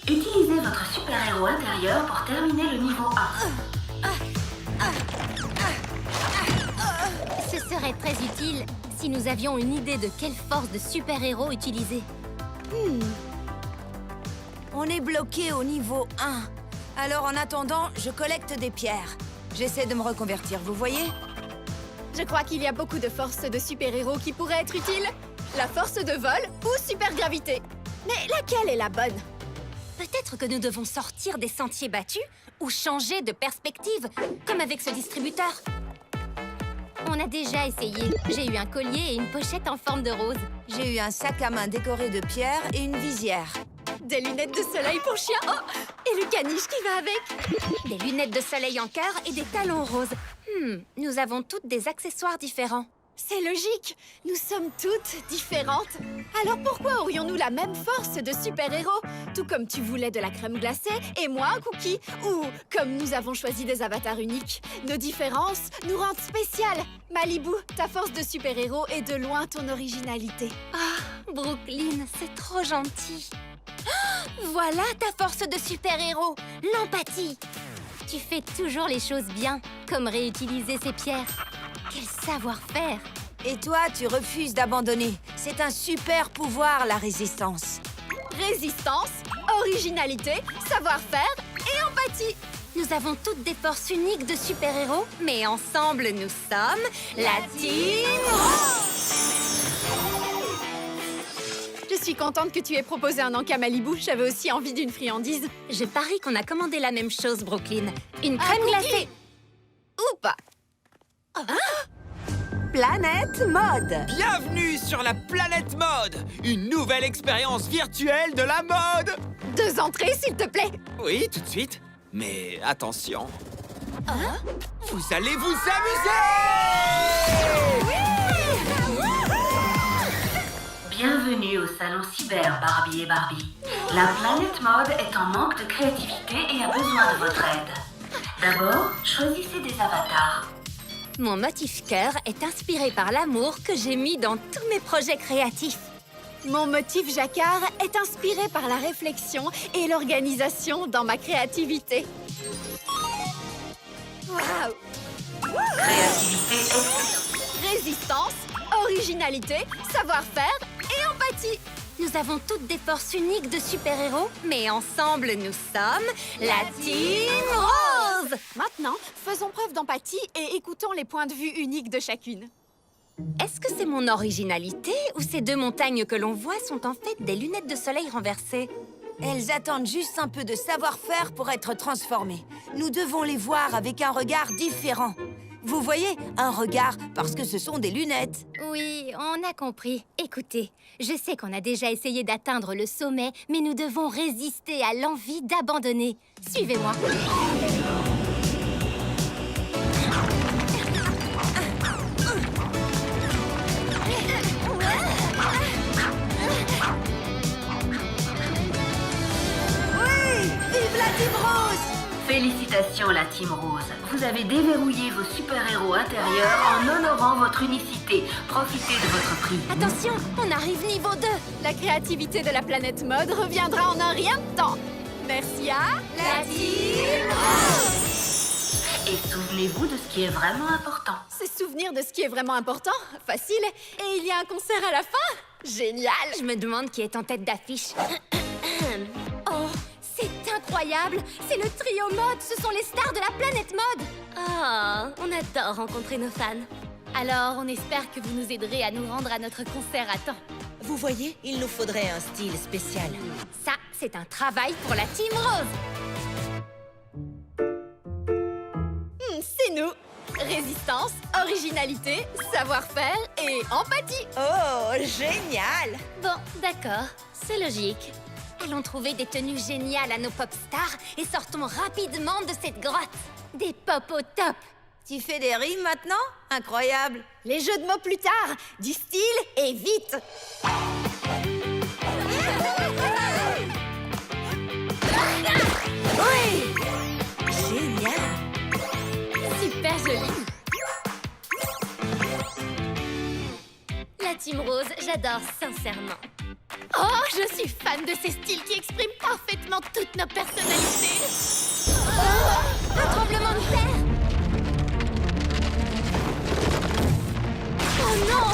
Utilisez votre super-héros intérieur pour terminer le niveau 1. Ce serait très utile si nous avions une idée de quelle force de super-héros utiliser. On est bloqué au niveau 1. Alors en attendant, je collecte des pierres. J'essaie de me reconvertir, vous voyez? Je crois qu'il y a beaucoup de forces de super-héros qui pourraient être utiles. La force de vol ou super-gravité. Mais laquelle est la bonne? Peut-être que nous devons sortir des sentiers battus ou changer de perspective, comme avec ce distributeur. On a déjà essayé. J'ai eu un collier et une pochette en forme de rose. J'ai eu un sac à main décoré de pierres et une visière. Des lunettes de soleil pour chien. Oh, et le caniche qui va avec. Des lunettes de soleil en cœur et des talons roses. Nous avons toutes des accessoires différents. C'est logique. Nous sommes toutes différentes. Alors pourquoi aurions-nous la même force de super-héros? Tout comme tu voulais de la crème glacée et moi un cookie. Ou comme nous avons choisi des avatars uniques. Nos différences nous rendent spéciales. Malibu, ta force de super-héros est de loin ton originalité. Brooklyn, c'est trop gentil. Voilà ta force de super-héros, l'empathie. Tu fais toujours les choses bien, comme réutiliser ces pierres. Quel savoir-faire! Et toi, tu refuses d'abandonner. C'est un super pouvoir, la résistance. Résistance, originalité, savoir-faire et empathie. Nous avons toutes des forces uniques de super-héros, mais ensemble, nous sommes la Team Je suis contente que tu aies proposé un encas Malibu. J'avais aussi envie d'une friandise. Je parie qu'on a commandé la même chose, Brooklyn. Une crème glacée. Ou pas. Planète Mode. Bienvenue sur la Planète Mode, une nouvelle expérience virtuelle de la mode. 2 entrées, s'il te plaît. Oui, tout de suite. Mais attention. Vous allez vous amuser! Bienvenue au salon cyber, Barbie et Barbie. La planète mode est en manque de créativité et a besoin de votre aide. D'abord, choisissez des avatars. Mon motif cœur est inspiré par l'amour que j'ai mis dans tous mes projets créatifs. Mon motif jacquard est inspiré par la réflexion et l'organisation dans ma créativité. Waouh! Créativité et Résistance, originalité, savoir-faire et empathie. Nous avons toutes des forces uniques de super-héros, mais ensemble, nous sommes la Team Rose! Maintenant, faisons preuve d'empathie et écoutons les points de vue uniques de chacune. Est-ce que c'est mon originalité ou ces 2 montagnes que l'on voit sont en fait des lunettes de soleil renversées? Elles attendent juste un peu de savoir-faire pour être transformées. Nous devons les voir avec un regard différent. Vous voyez, un regard parce que ce sont des lunettes. Oui, on a compris. Écoutez, je sais qu'on a déjà essayé d'atteindre le sommet, mais nous devons résister à l'envie d'abandonner. Suivez-moi. Vive la Team Rose! félicitations la Team Rose. Vous avez déverrouillé vos super-héros intérieurs en honorant votre unicité. Profitez de votre prix. Attention, on arrive niveau 2. La créativité de la planète mode reviendra en un rien de temps. Merci à La Team Rose. Et souvenez-vous de ce qui est vraiment important. se souvenir de ce qui est vraiment important. Facile. Et il y a un concert à la fin. Génial. Je me demande qui est en tête d'affiche. Oh, c'est incroyable! C'est le trio mode! Ce sont les stars de la planète mode! Oh, on adore rencontrer nos fans. Alors, on espère que vous nous aiderez à nous rendre à notre concert à temps. Vous voyez, il nous faudrait un style spécial. Ça, c'est un travail pour la Team Rose! C'est nous. Résistance, originalité, savoir-faire et empathie. Oh, génial! Bon, d'accord, c'est logique. Allons trouver des tenues géniales à nos pop stars et sortons rapidement de cette grotte. Des pop au top. Tu fais des rimes maintenant? Incroyable! Les jeux de mots plus tard. Du style et vite. Oui! Génial! Super joli. La Team Rose, j'adore sincèrement. Oh, je suis fan de ces styles qui expriment parfaitement toutes toute nos personnalités. Un tremblement de terre. Oh non!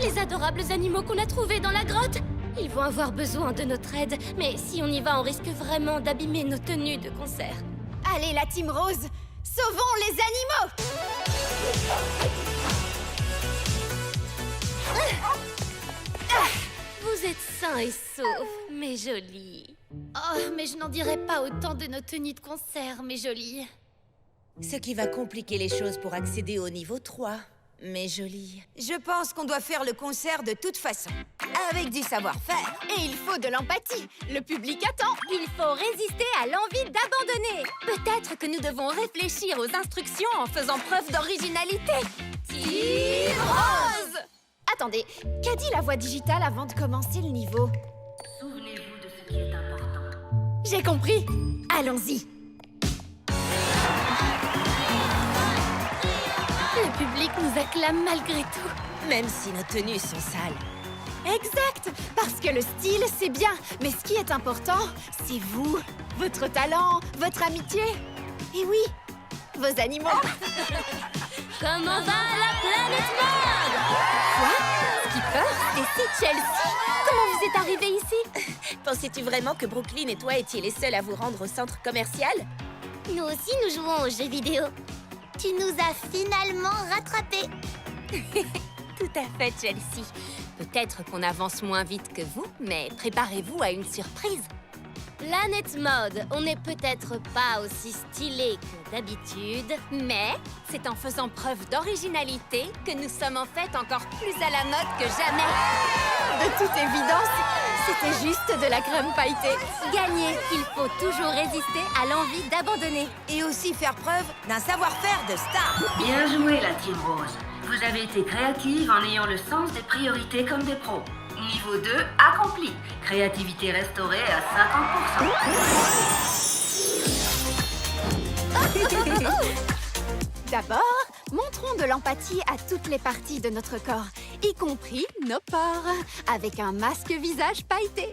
Les adorables animaux qu'on a trouvés dans la grotte. Ils vont avoir besoin de notre aide. Mais si on y va, on risque vraiment d'abîmer nos tenues de concert. Allez, la Team Rose, sauvons les animaux! Vous êtes sains et saufs, mes jolis. Oh, mais je n'en dirais pas autant de nos tenues de concert, mes jolis. Ce qui va compliquer les choses pour accéder au niveau 3. Mais joli. Je pense qu'on doit faire le concert de toute façon, avec du savoir-faire. Et il faut de l'empathie. Le public attend. Il faut résister à l'envie d'abandonner. Peut-être que nous devons réfléchir aux instructions en faisant preuve d'originalité. Team Rose! Attendez, qu'a dit la voix digitale avant de commencer le niveau? Souvenez-vous de ce qui est important. J'ai compris. Allons-y. Le public nous acclame malgré tout. Même si nos tenues sont sales. Exact. Parce que le style, c'est bien. Mais ce qui est important, c'est vous. Votre talent, votre amitié. Et oui, vos animaux. Comment va la planète mode? Quoi? Skipper? Stacy, Chelsea? Comment vous êtes arrivés ici? Pensais-tu vraiment que Brooklyn et toi étiez les seuls à vous rendre au centre commercial? Nous aussi, nous jouons aux jeux vidéo. Tu nous as finalement rattrapés. Tout à fait, Chelsea. Peut-être qu'on avance moins vite que vous, mais préparez-vous à une surprise. Planète Mode, on n'est peut-être pas aussi stylé que d'habitude, mais c'est en faisant preuve d'originalité que nous sommes en fait encore plus à la mode que jamais. De toute évidence, c'était juste de la crème pailletée. Gagner, il faut toujours résister à l'envie d'abandonner. Et aussi faire preuve d'un savoir-faire de star. Bien joué, la Team Rose. Vous avez été créative en ayant le sens des priorités comme des pros. Niveau 2 accompli. Créativité restaurée à 50%. D'abord, montrons de l'empathie à toutes les parties de notre corps, y compris nos pores, avec un masque visage pailleté.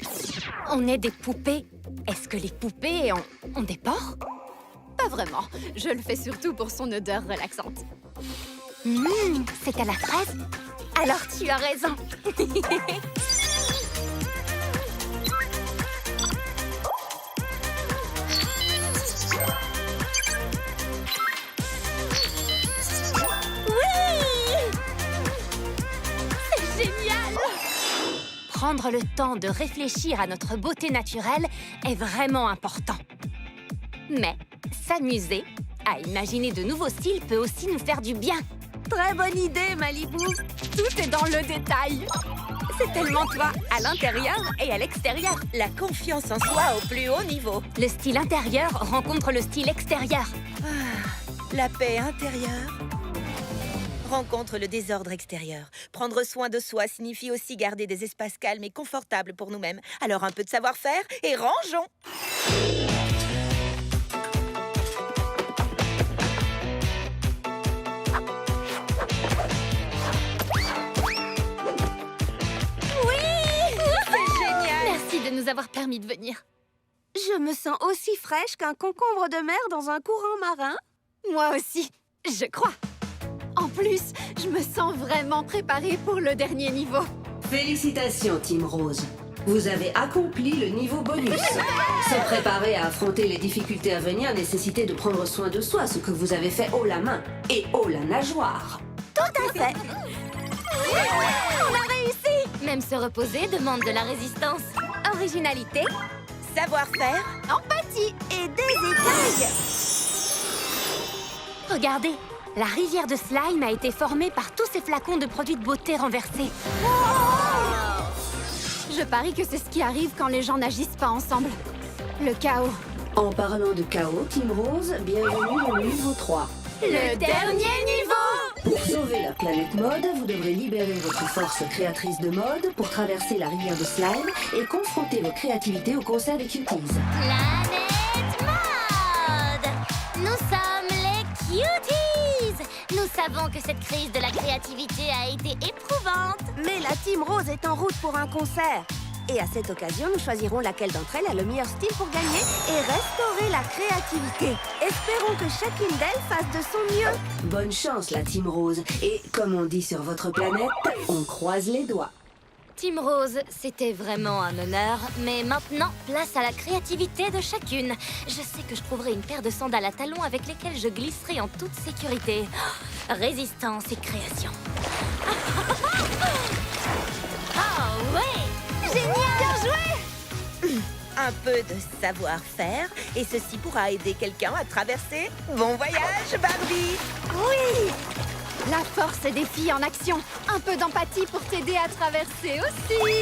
On est des poupées. Est-ce que les poupées ont des pores? Pas vraiment. Je le fais surtout pour son odeur relaxante. C'est à la fraise? Alors tu as raison. Prendre le temps de réfléchir à notre beauté naturelle est vraiment important. Mais s'amuser à imaginer de nouveaux styles peut aussi nous faire du bien. Très bonne idée, Malibu. Tout est dans le détail. C'est tellement toi, à l'intérieur et à l'extérieur. La confiance en soi au plus haut niveau. Le style intérieur rencontre le style extérieur. La paix intérieure rencontre le désordre extérieur. Prendre soin de soi signifie aussi garder des espaces calmes et confortables pour nous-mêmes. Alors un peu de savoir-faire et rangeons! Merci de nous avoir permis de venir. Je me sens aussi fraîche qu'un concombre de mer dans un courant marin. Moi aussi, je crois. En plus, je me sens vraiment préparée pour le dernier niveau. Félicitations, Team Rose. Vous avez accompli le niveau bonus. Se préparer à affronter les difficultés à venir nécessitait de prendre soin de soi, ce que vous avez fait haut la main et haut la nageoire. Tout à fait. On a réussi. Même se reposer demande de la résistance. Originalité, Savoir-faire, Empathie. et des écailles. Regardez, la rivière de slime a été formée par tous ces flacons de produits de beauté renversés. Je parie que c'est ce qui arrive quand les gens n'agissent pas ensemble. Le chaos. En parlant de chaos, Team Rose, bienvenue au niveau 3. Le dernier niveau. Pour sauver la planète mode, vous devrez libérer votre force créatrice de mode pour traverser la rivière de slime et confronter vos créativités au concert des Cuties. Planète Mode. Nous sommes les Cuties. Nous savons que cette crise de la créativité a été éprouvante. Mais la Team Rose est en route pour un concert. Et à cette occasion, nous choisirons laquelle d'entre elles a le meilleur style pour gagner et restaurer la créativité. Espérons que chacune d'elles fasse de son mieux. Bonne chance, la Team Rose. Et comme on dit sur votre planète, on croise les doigts. Team Rose, c'était vraiment un honneur, mais maintenant, place à la créativité de chacune. Je sais que je trouverai une paire de sandales à talons avec lesquelles je glisserai en toute sécurité. Oh, résistance et création. Oh ouais! Génial! Bien joué! Un peu de savoir-faire, et ceci pourra aider quelqu'un à traverser. Bon voyage, Barbie! Oui! La force des filles en action. Un peu d'empathie pour t'aider à traverser aussi. Oui!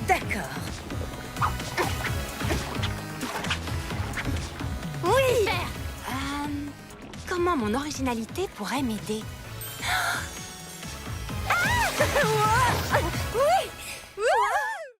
D'accord. Oui! Super. Comment mon originalité pourrait m'aider?